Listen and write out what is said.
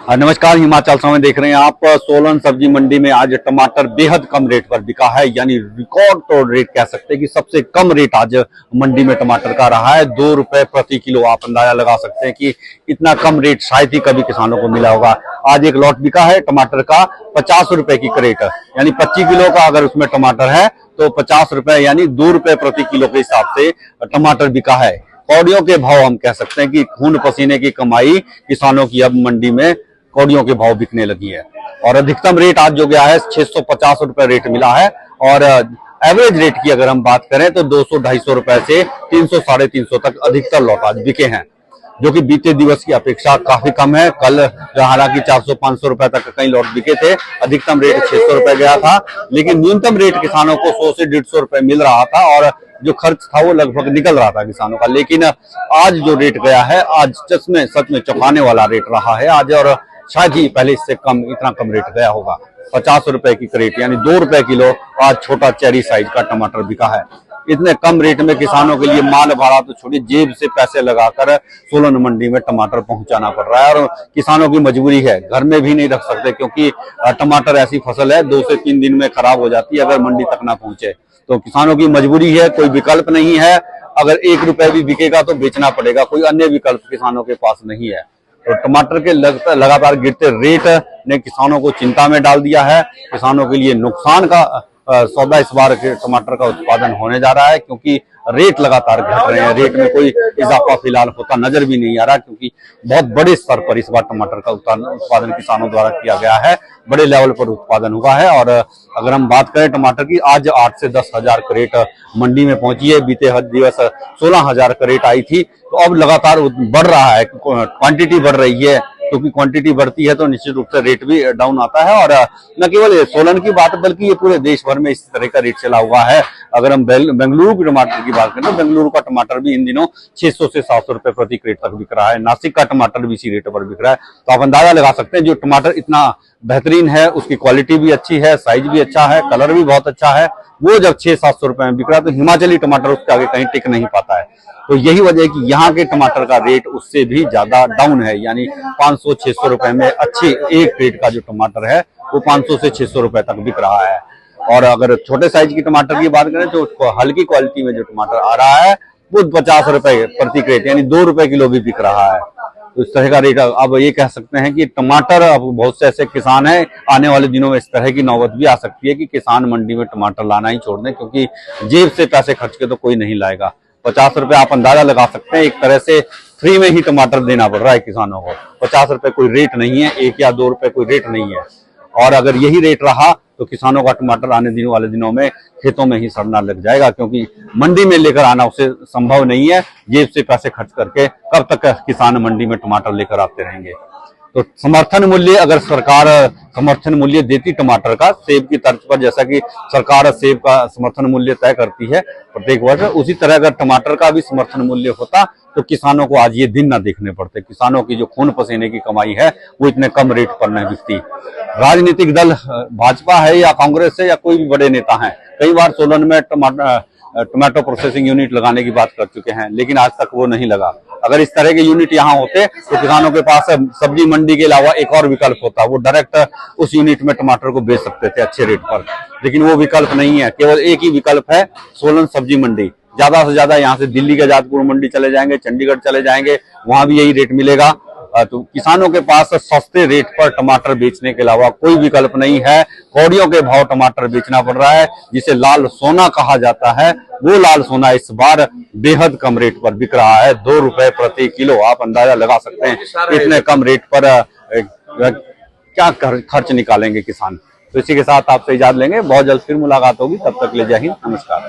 नमस्कार, हिमाचल समय देख रहे हैं आप। सोलन सब्जी मंडी में आज टमाटर बेहद कम रेट पर बिका है, यानी रिकॉर्ड तोड़ रेट कह सकते हैं कि सबसे कम रेट आज मंडी में टमाटर का रहा है। 2 रुपए प्रति किलो। आप अंदाजा लगा सकते हैं कि इतना कम रेट शायद ही कभी किसानों को मिला होगा। आज एक लॉट बिका है टमाटर का 50 रुपए की क्रेट, यानी 25 किलो का अगर उसमें टमाटर है तो 50 रुपए यानी 2 रुपए प्रति किलो के हिसाब से टमाटर बिका है। कौड़ियों के भाव हम कह सकते हैं कि खून पसीने की कमाई किसानों की अब मंडी में कौड़ियों के भाव बिकने लगी है। और अधिकतम रेट आज जो गया है 650 रुपए रेट मिला है। और एवरेज रेट की अगर हम बात करें तो 200-250 रुपए से 300-350 तक अधिकतर लॉट आज बिके हैं, जो कि बीते दिवस की अपेक्षा काफी कम है। कल हालांकि 400-500 रुपए तक कई लॉट बिके थे, अधिकतम रेट 600 रुपए गया था, लेकिन न्यूनतम रेट किसानों को 100 से 150 रुपए मिल रहा था और जो खर्च था वो लगभग निकल रहा था किसानों का। लेकिन आज जो रेट गया है, आज सच में चौंकाने वाला रेट रहा है आज, और शायद ही पहले इससे कम इतना कम रेट गया होगा। 50 रुपए की क्रेट यानी 2 रुपए किलो आज छोटा चेरी साइज का टमाटर बिका है। इतने कम रेट में किसानों के लिए माल भाड़ा तो छोड़िए, जेब से पैसे लगाकर सोलन मंडी में टमाटर पहुंचाना पड़ रहा है। और किसानों की मजबूरी है, घर में भी नहीं रख सकते, क्योंकि टमाटर ऐसी फसल है 2 से 3 दिन में खराब हो जाती है अगर मंडी तक ना पहुंचे। तो किसानों की मजबूरी है, कोई विकल्प नहीं है। अगर 1 रुपए भी बिकेगा तो बेचना पड़ेगा, कोई अन्य विकल्प किसानों के पास नहीं है। तो टमाटर के लगातार गिरते रेट ने किसानों को चिंता में डाल दिया है। किसानों के लिए नुकसान का सौदा इस बार के टमाटर का उत्पादन होने जा रहा है, क्योंकि रेट लगातार घट रहे हैं। रेट में कोई इजाफा फिलहाल होता नजर भी नहीं आ रहा, क्योंकि बहुत बड़े स्तर पर इस बार टमाटर का उत्पादन किसानों द्वारा किया गया है। बड़े लेवल पर उत्पादन हुआ है। और अगर हम बात करें टमाटर की, आज 8 से 10 हजार क्रेट मंडी में पहुंची है। बीते हर दिवस 16 हजार क्रेट आई थी, तो अब लगातार बढ़ रहा है, क्वांटिटी बढ़ रही है। क्योंकि क्वांटिटी बढ़ती है तो निश्चित रूप से रेट भी डाउन आता है। और न केवल सोलन की बात, बल्कि ये पूरे देश भर में इस तरह का रेट चला हुआ है। अगर हम बेंगलुरु के टमाटर की बात करें तो बेंगलुरु का टमाटर भी इन दिनों 600 से 700 रुपए प्रति क्रेट तक बिक रहा है। नासिक का टमाटर भी इसी रेट पर बिक रहा है। तो आप अंदाजा लगा सकते हैं जो टमाटर इतना बेहतरीन है, उसकी क्वालिटी भी अच्छी है, साइज भी अच्छा है, कलर भी बहुत अच्छा है, वो जब 600-700 रुपए में बिक रहा है तो हिमाचली टमाटर उसके आगे कहीं टिक नहीं पाता है। तो यही वजह है कि यहाँ के टमाटर का रेट उससे भी ज्यादा डाउन है, यानी 500-600 रुपए में अच्छी एक क्रेट का जो टमाटर है वो 500 से 600 रुपए तक बिक रहा है। और अगर छोटे साइज की टमाटर की बात करें तो हल्की क्वालिटी में जो टमाटर आ रहा है वो 50 रुपए प्रति क्रेट यानी 2 रुपए किलो भी बिक रहा है। तो इस तरह का रेट अब ये कह सकते हैं कि टमाटर, अब बहुत से ऐसे किसान हैं, आने वाले दिनों में इस तरह की नौबत भी आ सकती है कि किसान मंडी में टमाटर लाना ही छोड़ दें, क्योंकि जेब से पैसे खर्च के तो कोई नहीं लाएगा। 50 रुपए आप अंदाजा लगा सकते हैं, एक तरह से फ्री में ही टमाटर देना पड़ रहा है किसानों को। 50 रुपए कोई रेट नहीं है, 1 या 2 रुपए कोई रेट नहीं है। और अगर यही रेट रहा तो किसानों का टमाटर आने वाले दिनों में खेतों में ही सड़ना लग जाएगा, क्योंकि मंडी में लेकर आना उसे संभव नहीं है। जेब से पैसे खर्च करके कब तक किसान मंडी में टमाटर लेकर आते रहेंगे। तो समर्थन मूल्य, अगर सरकार समर्थन मूल्य देती टमाटर का सेब की तर्ज पर, जैसा कि सरकार सेब का समर्थन मूल्य तय करती है प्रत्येक वर्ष, उसी तरह अगर टमाटर का भी समर्थन मूल्य होता तो किसानों को आज ये दिन ना देखने पड़ते। किसानों की जो खून पसीने की कमाई है वो इतने कम रेट पर नहीं बिकती। राजनीतिक दल भाजपा है या कांग्रेस है या कोई भी बड़े नेता हैं, कई बार सोलन में टमाटो प्रोसेसिंग यूनिट लगाने की बात कर चुके हैं, लेकिन आज तक वो नहीं लगा। अगर इस तरह के यूनिट यहाँ होते तो किसानों के पास सब्जी मंडी के अलावा एक और विकल्प होता, वो डायरेक्ट उस यूनिट में टमाटर को बेच सकते थे अच्छे रेट पर। लेकिन वो विकल्प नहीं है, केवल एक ही विकल्प है, सोलन सब्जी मंडी। ज्यादा से ज्यादा यहाँ से दिल्ली के जातपुर मंडी चले जाएंगे, चंडीगढ़ चले जाएंगे, वहां भी यही रेट मिलेगा। तो किसानों के पास सस्ते रेट पर टमाटर बेचने के अलावा कोई विकल्प नहीं है। कौड़ियों के भाव टमाटर बेचना पड़ रहा है, जिसे लाल सोना कहा जाता है। वो लाल सोना इस बार बेहद कम रेट पर बिक रहा है, 2 रुपए प्रति किलो। आप अंदाजा लगा सकते हैं इतने कम रेट पर क्या खर्च निकालेंगे किसान। तो इसी के साथ आपसे इजाजत लेंगे, बहुत जल्द फिर मुलाकात होगी, तब तक ले जय हिंद, नमस्कार।